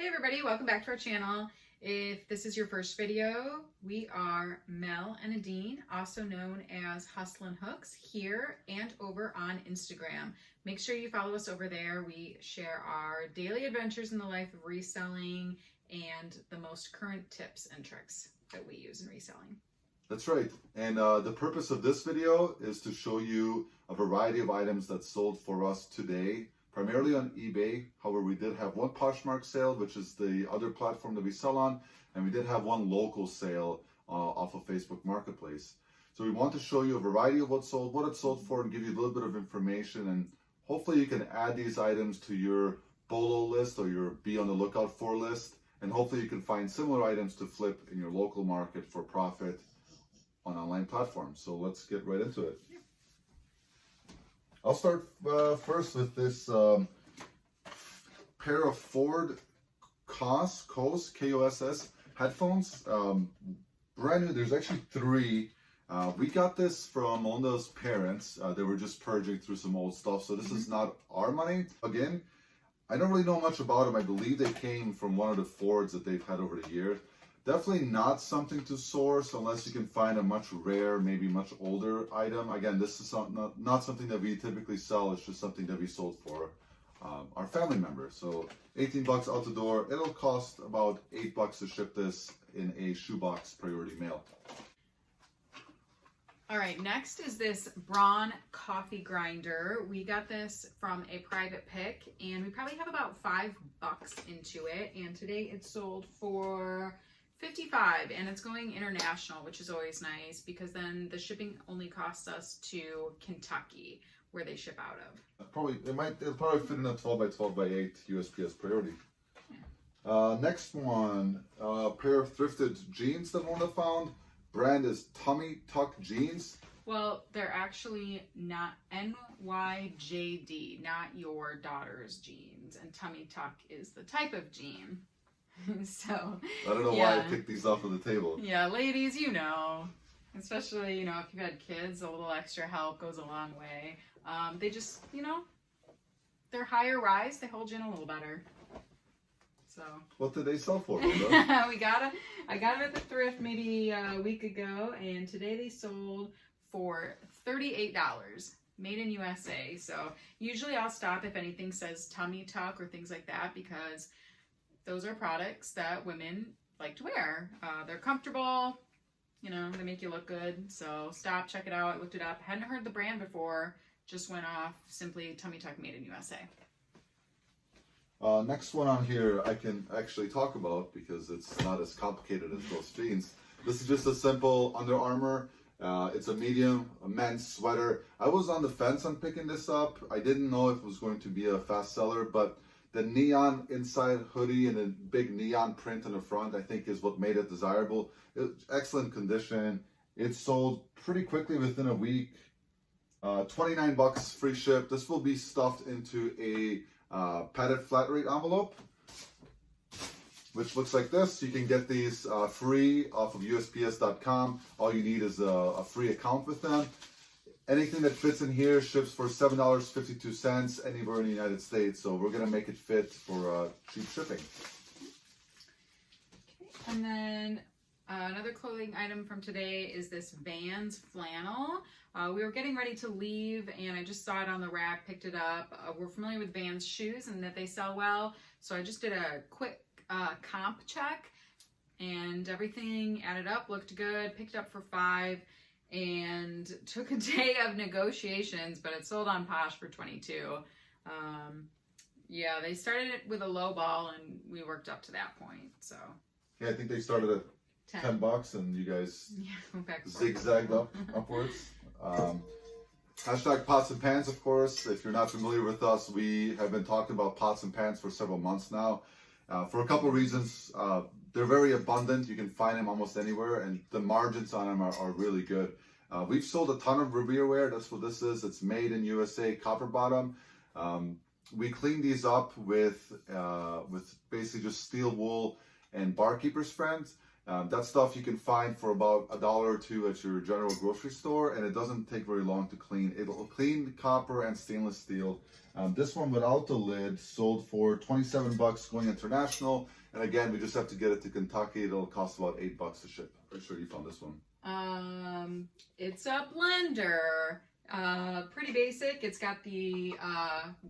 everybody, welcome back to our channel. If this is your first video, we are Mel and Nadine, also known as Hustlin' Hooks, here and over on Instagram. Make sure you follow us over there. We share our daily adventures in the life of reselling and the most current tips and tricks that we use in reselling. That's right. And the purpose of this video is to show you a variety of items that sold for us today, primarily on eBay. However, we did have one Poshmark sale, which is the other platform that we sell on, and we did have one local sale off of Facebook Marketplace. So we want to show you a variety of what it sold for, and give you a little bit of information, and hopefully you can add these items to your BOLO list or your be on the lookout for list, and hopefully you can find similar items to flip in your local market for profit on online platforms. So let's get right into it. I'll start first with this pair of Ford KOSS, K-O-S-S headphones. Brand new. There's actually three. We got this from Melinda's parents. They were just purging through some old stuff, so this is not our money. Again, I don't really know much about them. I believe they came from one of the Fords that they've had over the years. Definitely not something to source unless you can find a much rare, maybe much older item. Again, this is not something that we typically sell. It's just something that we sold for our family members. So 18 bucks out the door. It'll cost about $8 to ship this in a shoebox priority mail. All right, next is this Braun coffee grinder. We got this from a private pick, and we probably have about $5 into it. And today it sold for $55, and it's going international, which is always nice because then the shipping only costs us to Kentucky, where they ship out of. It'll probably fit in a 12 by 12 by 8 USPS priority. Yeah. Next one, a pair of thrifted jeans that Mona found. Brand is Tummy Tuck jeans. Well, they're actually not NYJD, not your daughter's jeans, and Tummy Tuck is the type of jean. So I don't know why I picked these off of the table. Yeah, ladies, you know, especially, if you've had kids, a little extra help goes a long way. They just, they're higher rise. They hold you in a little better. So what did they sell for? I got it at the thrift maybe a week ago, and today they sold for $38. Made in USA. So usually I'll stop if anything says tummy tuck or things like that, because those are products that women like to wear. They're comfortable, they make you look good. So stop, check it out. I looked it up. Hadn't heard the brand before. Just went off simply Tummy Tuck Made in USA. Next one on here I can actually talk about because it's not as complicated as those jeans. This is just a simple Under Armour. It's a medium, a men's sweater. I was on the fence on picking this up. I didn't know if it was going to be a fast seller, but the neon inside hoodie and a big neon print on the front, I think, is what made it desirable. It's excellent condition. It sold pretty quickly within a week. 29 bucks free ship. This will be stuffed into a padded flat rate envelope, which looks like this. You can get these free off of USPS.com. All you need is a free account with them. Anything that fits in here ships for $7.52 anywhere in the United States. So we're going to make it fit for cheap shipping. Okay. And then another clothing item from today is this Vans flannel. We were getting ready to leave, and I just saw it on the rack, picked it up. We're familiar with Vans shoes and that they sell well. So I just did a quick comp check, and everything added up, looked good, picked it up for $5. And took a day of negotiations, but it sold on Posh for $22. Yeah, they started it with a low ball, and we worked up to that point. So yeah, I think they started at 10 bucks, and you guys zigzagged upwards. Hashtag pots and pans, of course. If you're not familiar with us, we have been talking about pots and pans for several months now. For a couple of reasons. They're very abundant. You can find them almost anywhere, and the margins on them are really good. We've sold a ton of Reverewear. That's what this is. It's made in USA, copper bottom. We cleaned these up with basically just steel wool and barkeeper's friends. That stuff you can find for about $1 or $2 at your general grocery store, and it doesn't take very long to clean. It'll clean copper and stainless steel. This one without the lid sold for 27 bucks going international. And again, we just have to get it to Kentucky. It'll cost about 8 bucks to ship. Pretty sure you found this one. It's a blender. Pretty basic. It's got the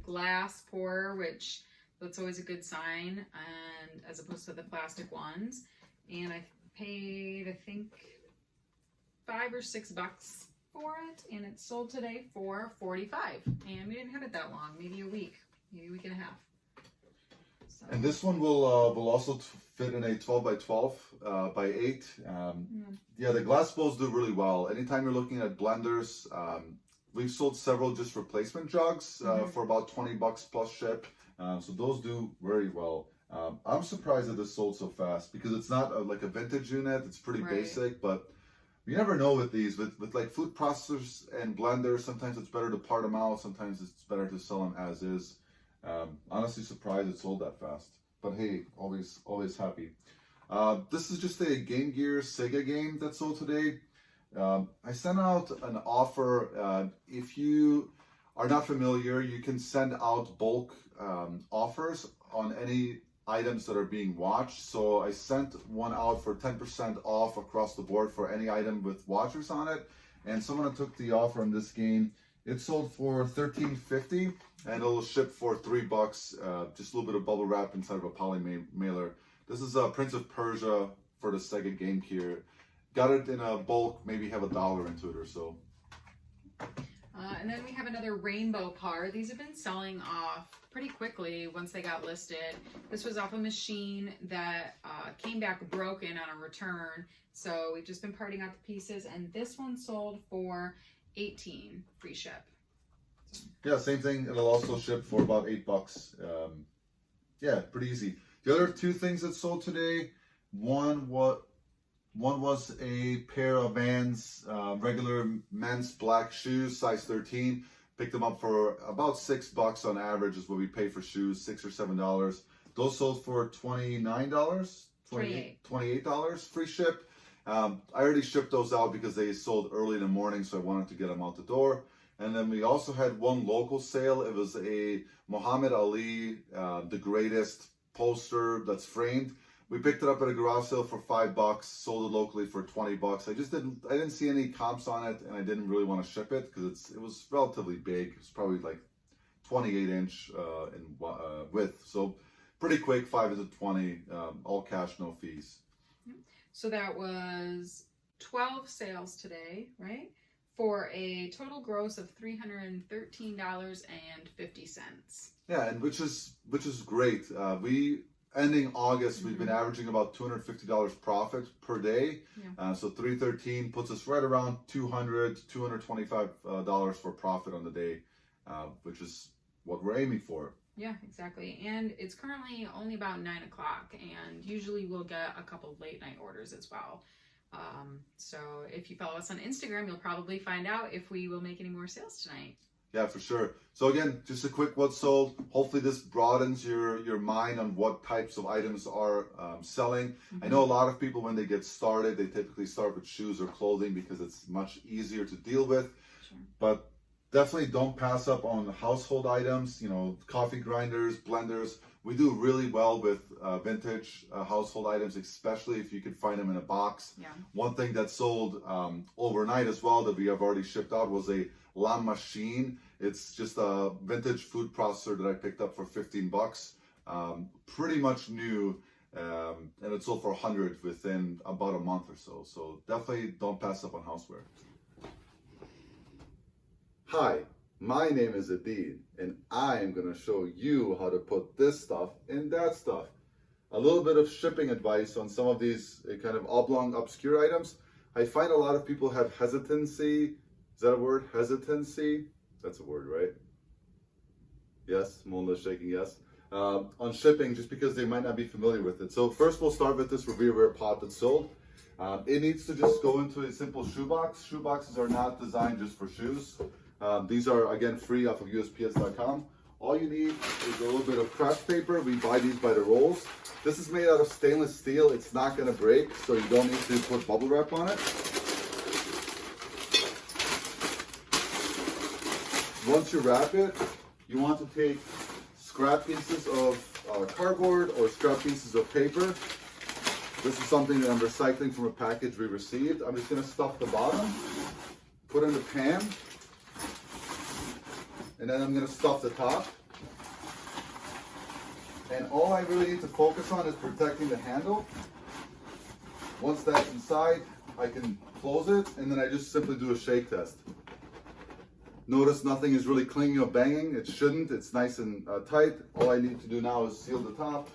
glass pour, which that's always a good sign, and as opposed to the plastic ones. And I paid, I think, $5 or $6 for it, and it sold today for $45. And we didn't have it that long, maybe a week and a half. So. And this one will also fit in a 12 by 12 by 8. Yeah, the glass bowls do really well. Anytime you're looking at blenders, we've sold several just replacement jugs for about 20 bucks plus ship. So those do very well. I'm surprised that this sold so fast because it's not like a vintage unit. It's pretty basic, but you never know with these. With like food processors and blenders, sometimes it's better to part them out. Sometimes it's better to sell them as is. Honestly surprised it sold that fast. But hey, always happy. This is just a Game Gear Sega game that sold today. I sent out an offer. If you are not familiar, you can send out bulk offers on any items that are being watched. So I sent one out for 10% off across the board for any item with watchers on it. And someone took the offer on this game. It sold for $13.50 and it'll ship for $3. Just a little bit of bubble wrap inside of a poly mailer. This is Prince of Persia for the Sega Game Gear. Got it in a bulk, maybe have $1 into it or so. And then we have another rainbow car. These have been selling off pretty quickly once they got listed. This was off a machine that came back broken on a return. So we've just been parting out the pieces. And this one sold for $18, free ship. Yeah, same thing. It'll also ship for about $8. Yeah, pretty easy. The other two things that sold today, one was a pair of Vans, regular men's black shoes, size 13. Picked them up for about $6 on average is what we pay for shoes, $6 or $7. Those sold for $29, $28, free ship. I already shipped those out because they sold early in the morning, so I wanted to get them out the door. And then we also had one local sale. It was a Muhammad Ali, the greatest poster that's framed. We picked it up at a garage sale for $5, sold it locally for $20. I didn't see any comps on it, and I didn't really want to ship it because it was relatively big. It was probably like 28-inch in width. So pretty quick, 5 to 20, all cash, no fees. So that was 12 sales today, right? For a total gross of $313.50. Yeah, and which is great. Ending August, we've been averaging about $250 profit per day. Yeah. So $313 puts us right around $200, $225 for profit on the day, which is what we're aiming for. Yeah, exactly. And it's currently only about 9 o'clock, and usually we'll get a couple late night orders as well. So if you follow us on Instagram, you'll probably find out if we will make any more sales tonight. Yeah, for sure. So again, just a quick what's sold. Hopefully this broadens your mind on what types of items are selling. I know a lot of people, when they get started, they typically start with shoes or clothing because it's much easier to deal with. Sure. But definitely don't pass up on household items, coffee grinders, blenders. We do really well with vintage household items, especially if you can find them in a box. Yeah. One thing that sold overnight as well that we have already shipped out was a La Machine. It's just a vintage food processor that I picked up for $15. Pretty much new, and it sold for $100 within about a month or so. So definitely don't pass up on houseware. Hi, my name is Adid, and I am going to show you how to put this stuff in that stuff. A little bit of shipping advice on some of these kind of oblong, obscure items. I find a lot of people have hesitancy. Is that a word? Hesitancy? That's a word, right? Yes, Mola's shaking yes. On shipping, just because they might not be familiar with it. So first we'll start with this Revere pot that's sold. It needs to just go into a simple shoebox. Shoeboxes are not designed just for shoes. These are, again, free off of USPS.com. All you need is a little bit of craft paper. We buy these by the rolls. This is made out of stainless steel. It's not going to break, so you don't need to put bubble wrap on it. Once you wrap it, you want to take scrap pieces of cardboard or scrap pieces of paper. This is something that I'm recycling from a package we received. I'm just going to stuff the bottom, put it in the pan, and then I'm going to stuff the top. And all I really need to focus on is protecting the handle. Once that's inside, I can close it, and then I just simply do a shake test. Notice nothing is really clinging or banging. It shouldn't. It's nice and tight. All I need to do now is seal the top.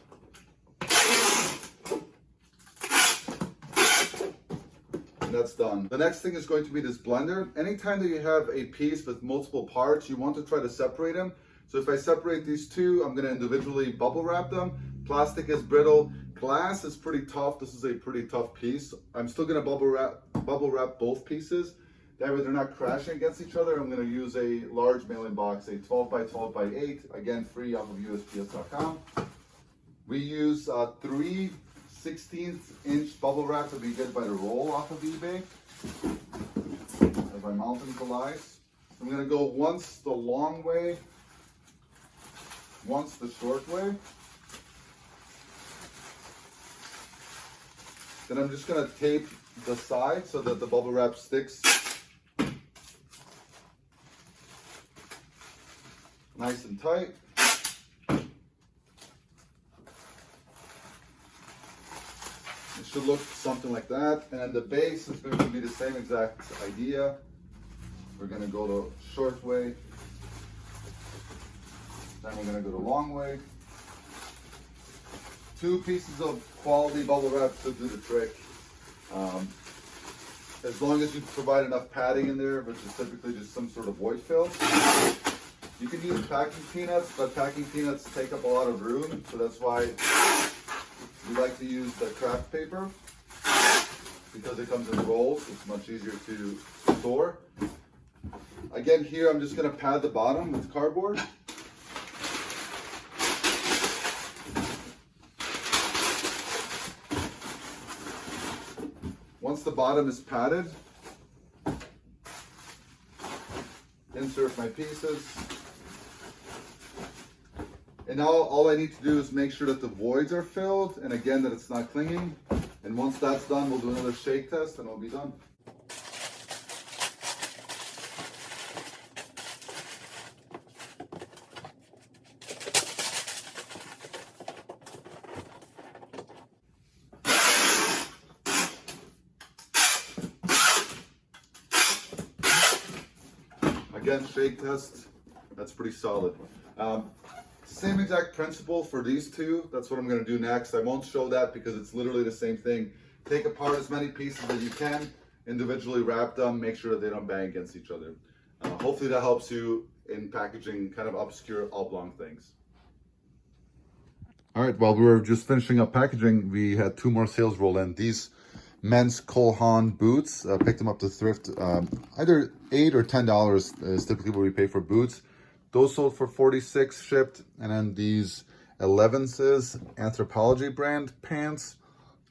And that's done. The next thing is going to be this blender. Anytime that you have a piece with multiple parts, you want to try to separate them. So if I separate these two, I'm going to individually bubble wrap them. Plastic is brittle. Glass is pretty tough. This is a pretty tough piece. I'm still going to bubble wrap both pieces. That way they're not crashing against each other. I'm going to use a large mailing box, a 12 by 12 by 8, again free off of USPS.com. We use 3 16-inch bubble wrap that we get by the roll off of eBay. As my mountain collides. I'm going to go once the long way, once the short way. Then I'm just going to tape the side so that the bubble wrap sticks nice and tight. It should look something like that. And then the base is going to be the same exact idea. We're going to go the short way. Then we're going to go the long way. 2 pieces of quality bubble wrap should do the trick. As long as you provide enough padding in there, which is typically just some sort of void fill. You can use packing peanuts, but packing peanuts take up a lot of room, so that's why we like to use the craft paper. Because it comes in rolls, it's much easier to store. Again, here I'm just going to pad the bottom with cardboard. Once the bottom is padded, insert my pieces. And now all I need to do is make sure that the voids are filled, and again that it's not clinging. And once that's done, we'll do another shake test and we'll be done. Again, shake test, that's pretty solid. Same exact principle for these two. That's what I'm going to do next. I won't show that because it's literally the same thing. Take apart as many pieces as you can, individually wrap them, make sure that they don't bang against each other. Hopefully that helps you in packaging kind of obscure oblong things. All right, while we were just finishing up packaging, we had 2 more sales roll in. These men's Cole Haan boots, picked them up to thrift. Either $8 or $10 is typically what we pay for boots. Those sold for $46 shipped. And then these 11's Anthropology brand pants,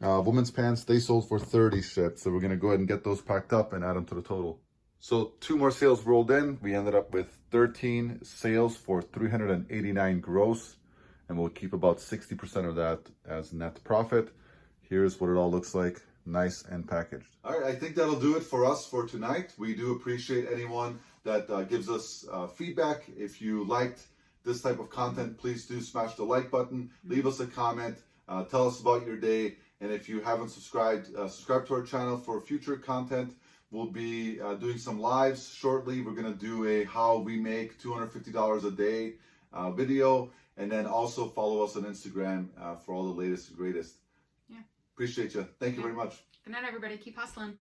women's pants, they sold for $30 shipped. So we're going to go ahead and get those packed up and add them to the total. So 2 more sales rolled in. We ended up with 13 sales for $389 gross. And we'll keep about 60% of that as net profit. Here's what it all looks like. Nice and packaged. All right, I think that'll do it for us for tonight. We do appreciate anyone that gives us feedback. If you liked this type of content, please do smash the like button, leave us a comment, tell us about your day, and if you haven't subscribed, subscribe to our channel for future content. We'll be doing some lives shortly. We're gonna do a how we make $250 a day video, and then also follow us on Instagram for all the latest and greatest. Yeah. Appreciate you. Thank you very much. Good night, everybody. Keep hustling.